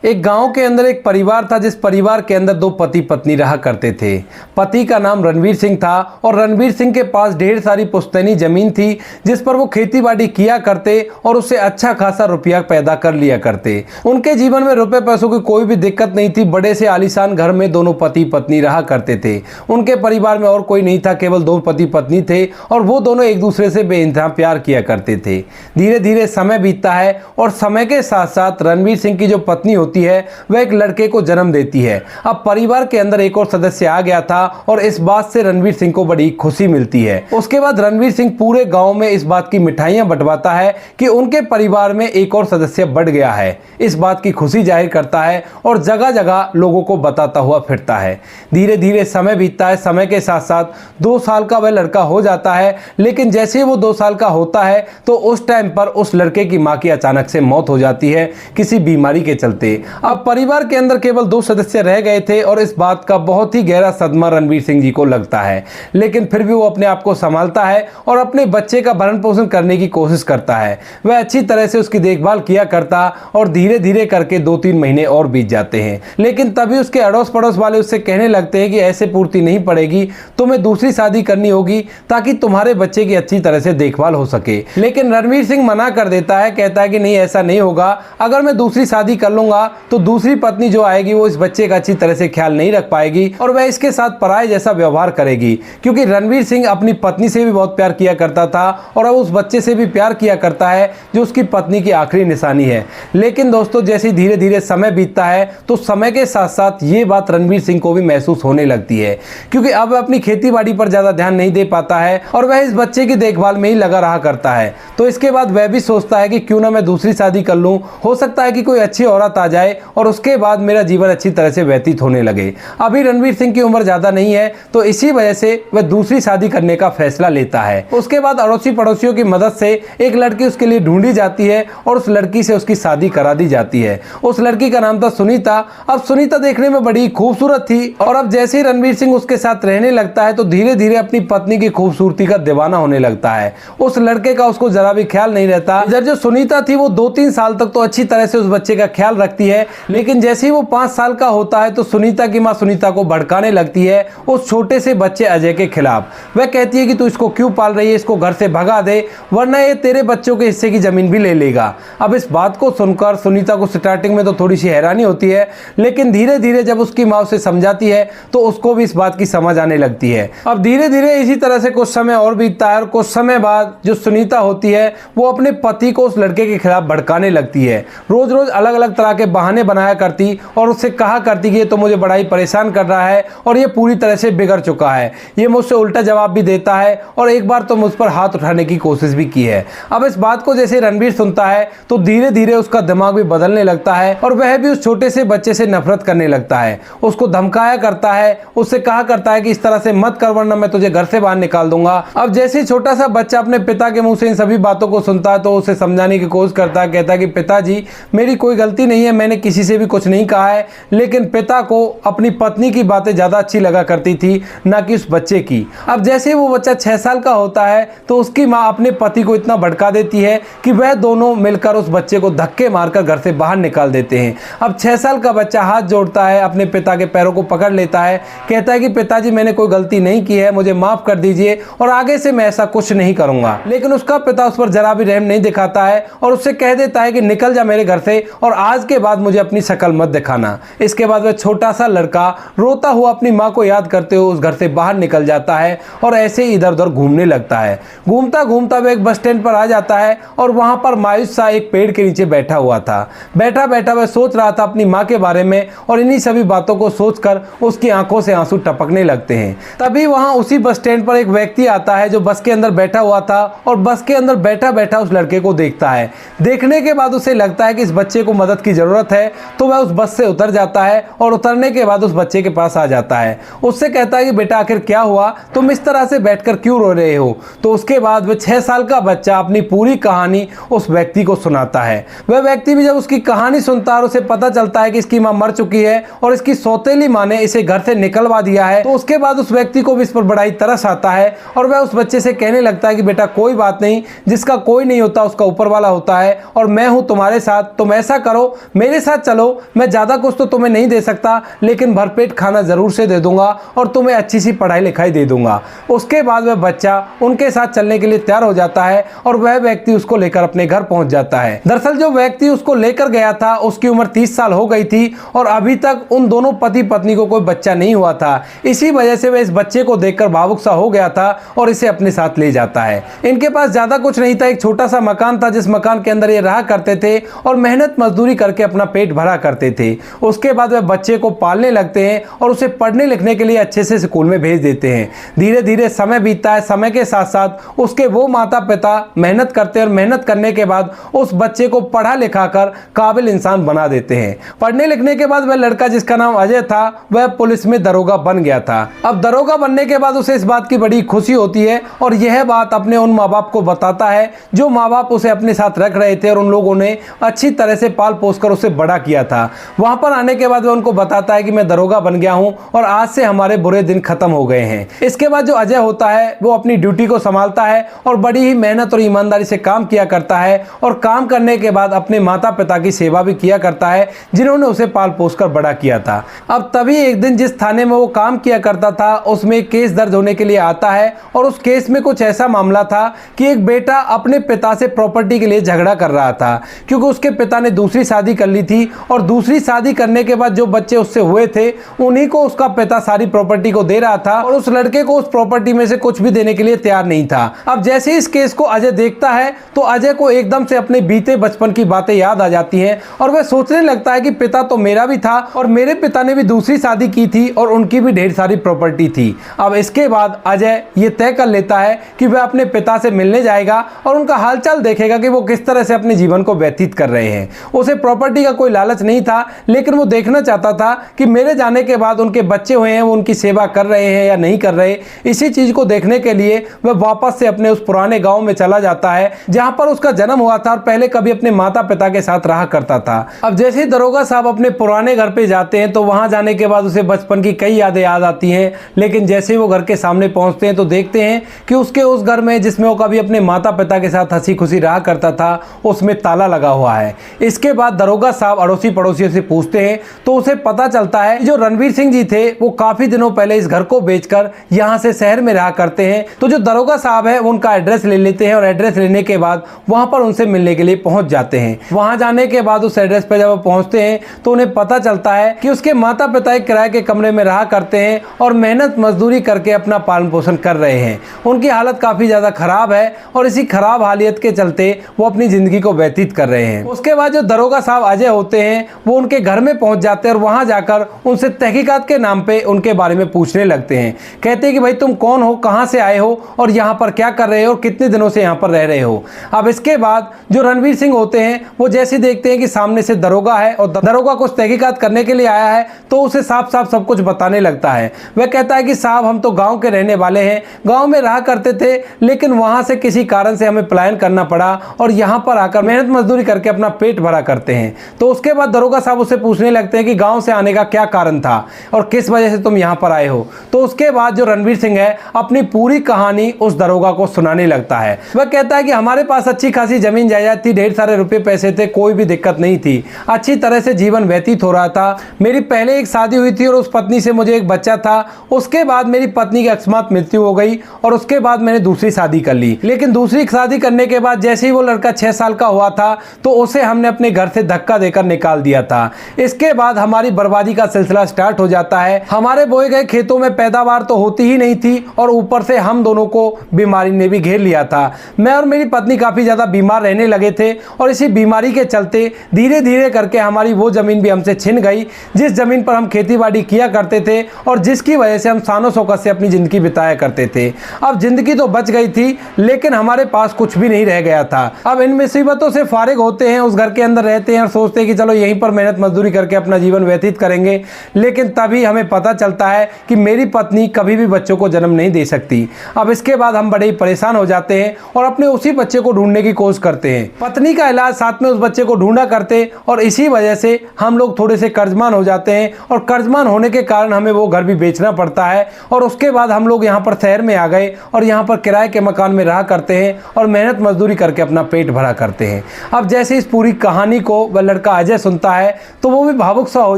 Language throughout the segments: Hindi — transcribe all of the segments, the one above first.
एक गांव के अंदर एक परिवार था जिस परिवार के अंदर दो पति पत्नी रहा करते थे। पति का नाम रणवीर सिंह था और रणवीर सिंह के पास ढेर सारी पुश्तैनी जमीन थी जिस पर वो खेती बाड़ी किया करते और उससे अच्छा खासा रुपया पैदा कर लिया करते। उनके जीवन में रुपए पैसों की कोई भी दिक्कत नहीं थी। बड़े से आलीशान घर में दोनों पति पत्नी रहा करते थे। उनके परिवार में और कोई नहीं था, केवल दो पति पत्नी थे और वो दोनों एक दूसरे से बेइंतहा प्यार किया करते थे। धीरे धीरे समय बीतता है और समय के साथ साथ रणवीर सिंह की जो पत्नी होती है वह एक लड़के को जन्म देती है। अब परिवार के अंदर एक और सदस्य आ गया था और इस बात से रणवीर सिंह को बड़ी खुशी मिलती है। उसके बाद रणवीर सिंह पूरे गांव में इस बात की मिठाइयां बंटवाता है कि उनके परिवार में एक और सदस्य बढ़ गया है। इस बात की खुशी जाहिर करता है और जगह जगह लोगों को बताता हुआ फिरता है। धीरे धीरे समय बीतता है। समय के साथ साथ 2 साल का वह लड़का हो जाता है, लेकिन जैसे ही वो 2 साल का होता है तो उस टाइम पर उस लड़के की मां की अचानक से मौत हो जाती है किसी बीमारी के चलते। अब परिवार के अंदर केवल 2 सदस्य रह गए थे और इस बात का बहुत ही गहरा सदमा रणवीर सिंह जी को लगता है, लेकिन फिर भी वो अपने आप को संभालता है और अपने बच्चे का भरण पोषण करने की कोशिश करता है। वह अच्छी तरह से उसकी देखभाल किया करता और धीरे धीरे करके 2-3 महीने और बीत जाते हैं। लेकिन तभी उसके अड़ोस पड़ोस वाले उससे कहने लगते हैं कि ऐसे पूर्ति नहीं पड़ेगी, तुम्हें दूसरी शादी करनी होगी ताकि तुम्हारे बच्चे की अच्छी तरह से देखभाल हो सके। लेकिन रणवीर सिंह मना कर देता है, कहता है कि नहीं, ऐसा नहीं होगा। अगर मैं दूसरी शादी कर लूंगा तो दूसरी पत्नी जो आएगी वो इस बच्चे का अच्छी तरह से ख्याल नहीं रख पाएगी और वह इसके साथ पराये जैसा व्यवहार करेगी, क्योंकि रणवीर सिंह अपनी पत्नी से भी बहुत प्यार किया करता था और अब उस बच्चे से भी प्यार किया करता है जो उसकी पत्नी की आखिरी निशानी है। लेकिन दोस्तों, जैसे धीरे धीरे समय बीतता है तो समय के साथ साथ ये बात रणवीर सिंह को भी महसूस होने लगती है, क्योंकि अब वह अपनी खेती बाड़ी पर ज्यादा ध्यान नहीं दे पाता है और वह इस बच्चे की देखभाल में ही लगा रहा करता है। तो इसके बाद वह भी सोचता है कि क्यों ना मैं दूसरी शादी कर लूं, हो सकता है कि कोई अच्छी औरत आ जाए और उसके बाद मेरा जीवन अच्छी तरह से व्यतीत होने लगे। अभी रणवीर सिंह की उम्र ज्यादा नहीं है तो इसी वजह से वह दूसरी शादी करने का फैसला लेता है। उसके बाद अड़ोसी पड़ोसियों की मदद से एक लड़की उसके लिए ढूंढी जाती है और उस लड़की से उसकी शादी करा दी जाती है। उस लड़की का नाम था सुनीता। अब सुनीता देखने में बड़ी खूबसूरत थी और अब जैसे ही रणवीर सिंह उसके साथ रहने लगता है तो धीरे धीरे अपनी पत्नी की खूबसूरती का दीवाना होने लगता है। उस लड़के का उसको जरा भी ख्याल नहीं रहता। इधर जो सुनीता थी वो 2-3 साल तक तो अच्छी तरह से उस बच्चे का ख्याल रखती है, लेकिन जैसे ही वो 5 साल का होता है तो सुनीता की मां सुनीता को भड़काने लगती है उस छोटे से बच्चे अजय के खिलाफ। वह कहती है कि तू इसको क्यों पाल रही है, इसको घर से भगा दे वरना ये तेरे बच्चों के हिस्से की जमीन भी ले लेगा। अब इस बात को सुनकर सुनीता को स्टार्टिंग में तो थोड़ी सी हैरानी होती है, लेकिन धीरे धीरे जब उसकी मां उसे समझाती है तो उसको भी इस बात की समझ आने लगती है। अब धीरे धीरे इसी तरह से कुछ समय और बीतता है और कुछ समय बाद जो सुनीता होती है वो अपने पति को उस लड़के के खिलाफ भड़काने लगती है। रोज रोज अलग अलग तरह के बहाने बनाया करती और उससे कहा करती कि ये तो मुझे बड़ा ही परेशान कर रहा है और ये पूरी तरह से बिगड़ चुका है, ये मुझसे उल्टा जवाब भी देता है और एक बार तो मुझ पर हाथ उठाने की कोशिश भी की है। अब इस बात को जैसे रणवीर सुनता है तो धीरे धीरे उसका दिमाग भी बदलने लगता है और वह भी उस छोटे से बच्चे से नफरत करने लगता है। उसको धमकाया करता है, उससे कहा करता है कि इस तरह से मत कर वरना मैं तुझे घर से बाहर निकाल दूंगा। अब जैसे ही छोटा सा बच्चा अपने पिता के मुंह से इन सभी बातों को सुनता है तो उसे समझाने की कोशिश करता है, कहता है कि पिताजी मेरी कोई गलती नहीं है, मैंने किसी से भी कुछ नहीं कहा है। लेकिन पिता को अपनी पत्नी की बातें ज्यादा अच्छी लगा करती थी ना कि उस बच्चे की। अब जैसे ही वो बच्चा 6 साल का होता है तो उसकी माँ अपने पति को इतना भड़का देती है कि वह दोनों मिलकर उस बच्चे को धक्के मारकर घर से बाहर निकाल देते हैं। अब 6 साल का बच्चा हाथ जोड़ता है, अपने पिता के पैरों को पकड़ लेता है, कहता है कि पिताजी मैंने कोई गलती नहीं की है, मुझे माफ कर दीजिए और आगे से मैं ऐसा कुछ नहीं करूंगा। लेकिन उसका पिता उस पर जरा भी रहम नहीं दिखाता है और उससे कह देता है कि निकल जा मेरे घर से और आज के बाद मुझे अपनी शक्ल मत दिखाना। इसके बाद वह छोटा सा लड़का रोता हुआ अपनी माँ को याद करते हुए उस घर से बाहर निकल जाता है और ऐसे ही इधर उधर घूमने लगता है। घूमता घूमता वह एक बस स्टैंड पर आ जाता है और वहां पर मायूस सा एक पेड़ के नीचे बैठा हुआ था। बैठा बैठा वह सोच रहा था अपनी माँ के बारे में और इन्हीं सभी बातों को सोचकर उसकी आंखों से आंसू टपकने लगते हैं। तभी वहां उसी बस स्टैंड पर एक व्यक्ति आता है जो बस के अंदर बैठा हुआ था और बस के अंदर बैठा बैठा उस लड़के को देखता है। देखने के बाद उसे लगता है कि इस बच्चे को मदद की जरूरत है तो वह उस बस से उतर जाता है और उतरने के बाद उस बच्चे के पास आ जाता है। उससे कहता है कि बेटा आखिर क्या हुआ, तुम इस तरह से बैठकर क्यों रो रहे हो। तो उसके बाद वह 6 साल का बच्चा अपनी पूरी कहानी उस व्यक्ति को सुनाता है। वह व्यक्ति भी जब उसकी कहानी सुनता है और उसे पता चलता है कि इसकी मां मर चुकी है और इसकी सौतेली मां ने इसे घर से निकलवा दिया है, तो उसके बाद उस व्यक्ति को भी इस पर बड़ा ही तरस आता है और वह उस बच्चे से कहने लगता है कि बेटा कोई बात नहीं, जिसका कोई नहीं होता उसका ऊपर वाला होता है और मैं हूं तुम्हारे साथ, तुम ऐसा करो मेरी मेरे साथ चलो, मैं ज़्यादा कुछ तो तुम्हें नहीं दे सकता, लेकिन भरपेट खाना ज़रूर से दे दूंगा और तुम्हें अच्छी सी पढ़ाई लिखाई दे दूंगा। उसके बाद वह बच्चा उनके साथ चलने के लिए तैयार हो जाता है और वह व्यक्ति उसको लेकर अपने घर पहुंच जाता है। दरअसल जो व्यक्ति उसको लेकर गया था उसकी उम्र 30 साल हो गई थी और अभी तक उन दोनों पति पत्नी को कोई बच्चा नहीं हुआ था। इसी वजह से वह इस बच्चे को देखकर भावुक सा हो गया था और इसे अपने साथ ले जाता है। इनके पास ज्यादा कुछ नहीं था, एक छोटा सा मकान था जिस मकान के अंदर ये रहा करते थे और मेहनत मजदूरी करके अपना पेट भरा करते थे। उसके बाद वह बच्चे को पालने लगते हैं और उसे पढ़ने लिखने के लिए अच्छे से स्कूल में भेज देते हैं। धीरे धीरे समय बीतता है, समय के साथ साथ उसके वो माता पिता मेहनत करते हैं और मेहनत करने के बाद उस बच्चे को पढ़ा लिखा कर काबिल इंसान बना देते हैं। पढ़ने लिखने के बाद वह लड़का जिसका नाम अजय था वह पुलिस में दरोगा बन गया था। अब दरोगा बनने के बाद उसे इस बात की बड़ी खुशी होती है और यह बात अपने उन माँ बाप को बताता है जो माँ बाप उसे अपने साथ रख रहे थे और उन लोगों ने अच्छी तरह से पाल पोस कर उसे बड़ा किया था। वहां पर आने के बाद वह उनको बताता है कि मैं दरोगा बन गया हूं और आज से हमारे बुरे दिन खत्म हो गए हैं। इसके बाद जो अजय होता है वो अपनी ड्यूटी को संभालता है और बड़ी ही मेहनत और ईमानदारी से काम किया करता है और काम करने के बाद अपने माता पिता की सेवा भी किया करता है जिन्होंने उसे पाल पोस कर बड़ा किया था। अब तभी एक दिन जिस थाने में वो काम किया करता था उसमें एक केस दर्ज होने के लिए आता है और उस केस में कुछ ऐसा मामला था कि एक बेटा अपने पिता से प्रॉपर्टी के लिए झगड़ा कर रहा था क्योंकि उसके पिता ने दूसरी शादी कर ली थी और दूसरी शादी करने के बाद जो बच्चे उससे हुए थे उन्हीं को उसका पिता सारी प्रॉपर्टी को दे रहा था और उस लड़के को उस प्रॉपर्टी में से कुछ भी देने के लिए तैयार नहीं था। अब जैसे इस केस को अजय देखता है तो अजय को एकदम से अपने बीते बचपन की बातें याद आ जाती हैं और वह सोचने लगता है कि पिता तो मेरा भी था और मेरे पिता ने भी दूसरी शादी की थी और उनकी भी ढेर सारी प्रॉपर्टी थी। अब इसके बाद अजय ये तय कर लेता है कि वह अपने पिता से मिलने जाएगा और उनका हालचाल देखेगा कि वो किस तरह से अपने जीवन को व्यतीत कर रहे हैं। उसे प्रॉपर्टी का कोई लालच नहीं था, लेकिन वो देखना चाहता था कि मेरे जाने के बाद उनके बच्चे हुए हैं वो उनकी सेवा कर रहे हैं या नहीं कर रहे। इसी चीज को देखने के लिए वह वापस से अपने उस पुराने गांव में चला जाता है जहां पर उसका जन्म हुआ था और पहले कभी अपने माता पिता के साथ रहा करता था। अब जैसे ही दरोगा साहब अपने पुराने घर पे जाते हैं तो वहां जाने के बाद उसे बचपन की कई यादें याद आती हैं, लेकिन जैसे ही वो घर के सामने पहुंचते हैं तो देखते हैं कि उसके उस घर में जिसमें वो कभी अपने माता पिता के साथ हंसी खुशी रहा करता था उसमें ताला लगा हुआ है। इसके बाद दरोगा साहब अड़ोसी पड़ोसियों से पूछते हैं तो उसे पता चलता है जो रणवीर सिंह जी थे वो काफी दिनों पहले इस घर को बेचकर यहाँ से शहर में रहा करते हैं। तो जो दरोगा साहब है उनका एड्रेस ले लेते हैं और एड्रेस लेने के बाद वहां पर उनसे मिलने के लिए पहुंच जाते हैं। वहां जाने के बाद उस एड्रेस पर जब वो पहुंचते हैं तो उन्हें पता चलता है कि उसके माता पिता एक किराए के कमरे में रहा करते हैं और मेहनत मजदूरी करके अपना पालन पोषण कर रहे हैं। उनकी हालत काफी ज्यादा खराब है और इसी खराब हालियत के चलते वो अपनी जिंदगी को व्यतीत कर रहे हैं। उसके बाद जो दरोगा साहब अजय होते हैं वो उनके घर में पहुंच जाते हैं और वहां जाकर उनसे तहकीकात के नाम पे उनके बारे में पूछने लगते हैं। कहते हैं कि भाई तुम कौन हो, कहां से आए हो और यहाँ पर क्या कर रहे हो और कितने दिनों से यहाँ पर रह रहे हो। अब इसके बाद जो रणवीर सिंह होते हैं वो जैसे देखते हैं कि सामने से दरोगा है और दरोगा कुछ तहकीकात करने के लिए आया है तो उसे साफ साफ सब कुछ बताने लगता है। वह कहता है कि साहब हम तो गांव के रहने वाले हैं, गांव में रहा करते थे लेकिन वहां से किसी कारण से हमें पलायन करना पड़ा और यहाँ पर आकर मेहनत मजदूरी करके अपना पेट भरा करते हैं। तो उसके बाद दरोगा साहब उससे पूछने लगते हैं कि गांव से आने का क्या कारण था और किस वजह से तुम यहाँ पर आए हो। तो उसके बाद जो रणवीर सिंह है अपनी पूरी कहानी उस दरोगा को सुनाने लगता है। वह कहता है कि हमारे पास अच्छी खासी जमीन जायदाद थी, ढेर सारे रुपए पैसे थे, कोई भी दिक्कत नहीं थी, अच्छी तरह से जीवन व्यतीत हो रहा था। मेरी पहले एक शादी हुई थी और उस पत्नी से मुझे एक बच्चा था। उसके बाद मेरी पत्नी की अकस्मात मृत्यु हो गई और उसके बाद मैंने दूसरी शादी कर ली। लेकिन दूसरी शादी करने के बाद जैसे ही वो लड़का 6 साल का हुआ था तो उसे हमने अपने घर से धक्का देकर निकाल दिया था। इसके बाद हमारी बर्बादी का सिलसिला स्टार्ट हो जाता है। हमारे बोए गए खेतों में पैदावार तो होती ही नहीं थी और ऊपर से हम दोनों को बीमारी ने भी घेर लिया था। मैं और मेरी पत्नी काफी ज्यादा बीमार रहने लगे थे और इसी बीमारी के चलते धीरे धीरे करके हमारी वो जमीन भी हमसे छिन गई जिस जमीन पर हम खेती बाड़ी किया करते थे और जिसकी वजह से हम शानो शौकत से अपनी जिंदगी बिताया करते थे। अब जिंदगी तो बच गई थी लेकिन हमारे पास कुछ भी नहीं रह गया था। अब इन मुसीबतों से फारिग होते हैं, उस घर के अंदर रहते हैं और सोचते हैं कि चलो यहीं पर मेहनत मजदूरी करके अपना जीवन व्यतीत करेंगे। लेकिन तभी हमें पता चलता है कि मेरी पत्नी कभी भी बच्चों को जन्म नहीं दे सकती। अब इसके बाद हम बड़े ही परेशान हो जाते हैं और अपने उसी बच्चे को ढूंढने की कोशिश करते हैं। पत्नी का इलाज साथ में उस बच्चे को ढूंढा करते और इसी वजह से हम लोग थोड़े से कर्जमान हो जाते हैं और कर्जमान होने के कारण हमें वो घर भी बेचना पड़ता है। और उसके बाद हम लोग यहाँ पर शहर में आ गए और यहाँ पर किराए के मकान में रहा करते हैं और मेहनत मजदूरी करके अपना पेट भरा करते हैं। अब जैसे इस पूरी कहानी को वह लड़का लड़का अजय सुनता है तो वो भी भावुक सा हो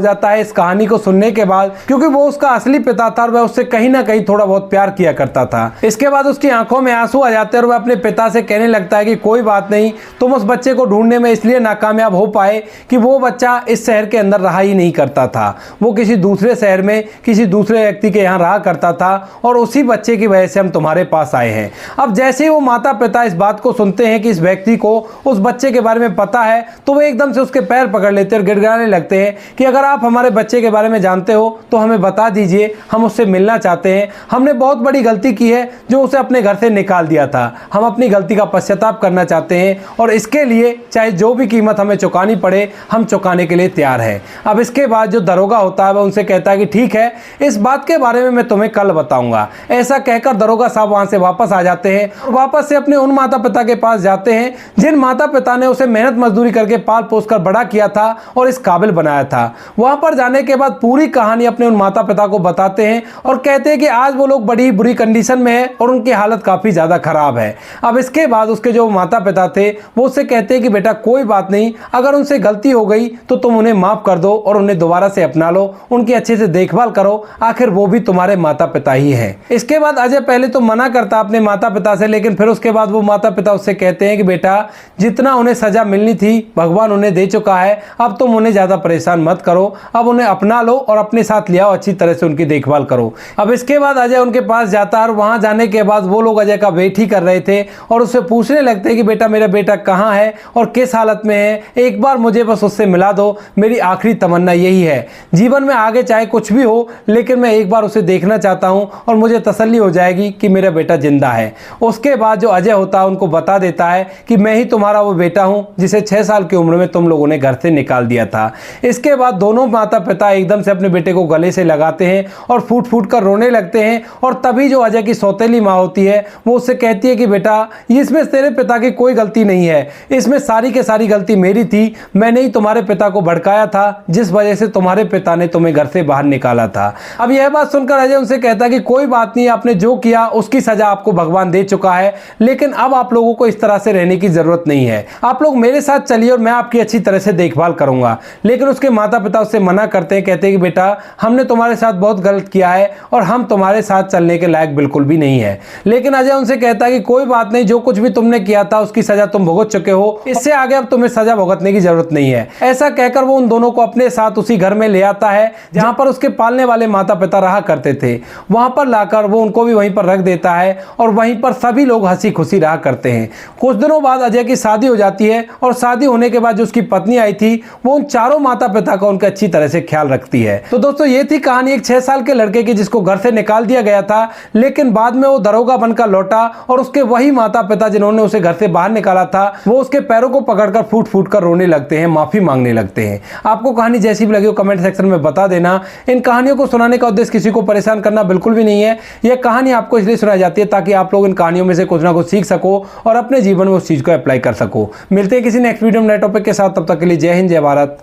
जाता है इस कहानी को सुनने के बाद, क्योंकि वो उसका असली पिता था और वह उससे कहीं ना कहीं थोड़ा बहुत प्यार किया करता था। इसके बाद उसकी आंखों में आंसू आ जाते हैं और वह अपने पिता से कहने लगता है कि कोई बात नहीं, तुम उस बच्चे को ढूंढने में इसलिए नाकामयाब हो पाए कि वो बच्चा इस शहर के अंदर रहा ही नहीं करता था, वो किसी दूसरे शहर में किसी दूसरे व्यक्ति के यहाँ रहा करता था और उसी बच्चे की वजह से हम तुम्हारे पास आए हैं। अब जैसे ही वो माता पिता इस बात को सुनते हैं कि इस व्यक्ति को उस बच्चे के बारे में पता है तो वो एकदम से उसके पैर पकड़ लेते हैं और गिड़गिड़ाने लगते हैं कि अगर आप हमारे बच्चे के बारे में जानते हो तो हमें बता दीजिए, हम उससे मिलना चाहते हैं। हमने बहुत बड़ी गलती की है जो उसे अपने घर से निकाल दिया था, हम अपनी गलती का पश्चाताप करना चाहते हैं और इसके लिए चाहे जो भी कीमत हमें चुकानी पड़े हम चुकाने के लिए तैयार हैं। अब इसके बाद जो दरोगा होता है वह उनसे कहता है कि ठीक है, इस बात के बारे में मैं तुम्हें कल बताऊंगा। ऐसा कहकर दरोगा साहब वहां से वापस आ जाते हैं और वापस से अपने उन माता पिता के पास जाते हैं जिन माता पिता ने उसे मेहनत मजदूरी करके पाल पोस कर बड़ा किया था और इस काबिल बनाया था। वहां पर जाने के बाद पूरी कहानी अपने उन माता पिता को बताते हैं और कहते हैं कि आज वो लोग बड़ी बुरी कंडीशन में है और उनकी हालत काफी ज्यादा खराब है। अब इसके बाद उसके जो माता पिता थे वो उससे कहते हैं कि बेटा कोई बात नहीं, अगर उनसे गलती हो गई तो तुम उन्हें माफ कर दो और उन्हें दोबारा से अपना लो, उनकी अच्छे से देखभाल करो, आखिर वो भी तुम्हारे माता पिता ही हैं। इसके बाद अजय पहले तो मना करता अपने माता पिता से, लेकिन फिर उसके बाद वो माता पिता उससे कहते हैं कि बेटा जितना उन्हें सजा मिलनी थी भगवान उन्हें दे चुका है, अब तुम उन्हें ज्यादा परेशान मत करो, अब उन्हें अपना लो और अपने साथ ले आओ, अच्छी तरह से उनकी देखभाल करो। अब इसके बाद अजय उनके पास जाता है और वहां जाने के बाद वो लोग अजय का वेट ही कर रहे थे और उससे पूछने लगते हैं कि बेटा मेरा बेटा कहाँ है और किस हालत में है, एक बार मुझे बस उससे मिला दो, मेरी आखिरी तमन्ना यही है, जीवन में आगे चाहे कुछ भी हो लेकिन मैं एक बार उसे देखना चाहता हूं और मुझे तसल्ली हो जाएगी कि मेरा बेटा जिंदा है। उसके बाद जो अजय होता है उनको बता देता है कि मैं ही तुम्हारा वो बेटा हूं जिसे 6 साल की उम्र में तुम लोगों ने घर से निकाल दिया था। इसके बाद दोनों माता पिता एकदम से अपने बेटे को गले से लगाते हैं और फूट फूट कर रोने लगते हैं और तभी जो अजय की सौतेली माँ होती है वो उससे कहती है कि बेटा इसमें तेरे पिता की कोई गलती नहीं है, इसमें सारी की सारी गलती मेरी थी, मैंने ही तुम्हारे पिता को भड़काया था जिस वजह से तुम्हारे पिता ने तुम्हें घर से बाहर निकाला था। अब यह बात सुनकर अजय उनसे कहता है कि कोई बात नहीं, आपने जो किया उसकी सजा आपको भगवान दे चुका है, लेकिन अब आप लोगों को इस तरह से रहने की जरूरत नहीं है, आप लोग मेरे साथ चलिए और मैं आपकी अच्छी तरह से देखभाल करूंगा। लेकिन उसके माता पिता उससे मना करते हैं, कहते हैं कि बेटा हमने तुम्हारे साथ बहुत गलत किया है और हम तुम्हारे साथ चलने के लायक बिल्कुल भी नहीं है। लेकिन अजय उनसे कहता है कि कोई बात नहीं, जो कुछ भी तुमने किया था उसकी सजा तुम भुगत चुके हो, इससे आगे अब तुम्हें सजा भुगतने की जरूरत नहीं है। ऐसा कहकर वो उन दोनों को अपने साथ उसी घर में ले आता है जहां पर उसके पालने वाले माता पिता रहा करते थे। वहां पर लाकर वो उनको भी वहीं पर रख देता है और वहीं पर सभी लोग हंसी खुशी रहा करते हैं। कुछ दिनों बाद अजय की शादी हो जाती है और शादी होने के बाद जो उसकी पत्नी आई थी वो उन चारों माता पिता का उनका अच्छी तरह से ख्याल रखती है। तो दोस्तों ये थी कहानी एक 6 साल के लड़के की जिसको घर से निकाल दिया गया था, लेकिन बाद में वो दरोगा बनकर लौटा और उसके वही माता पिता जिन्होंने उसे घर से बाहर निकाला था वो उसके पैरों को पकड़कर फूट फूट कर रोने लगते हैं, माफी मांगने लगते हैं। आपको कहानी जैसी भी लगी हो कमेंट सेक्शन में बता देना। इन कहानियों को सुनाने का उद्देश्य किसी को परेशान करना बिल्कुल भी नहीं है, यह कहानी आपको इसलिए सुनाई जाती है ताकि आप लोग इन कहानियों में से कुछ ना कुछ सीख सको और अपने जीवन में उस चीज को अप्लाई कर सको। मिलते हैं किसी नेक्स्ट वीडियो में नए टॉपिक के साथ, तब तक के लिए जय हिंद, जय भारत,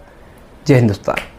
जय हिंदुस्तान।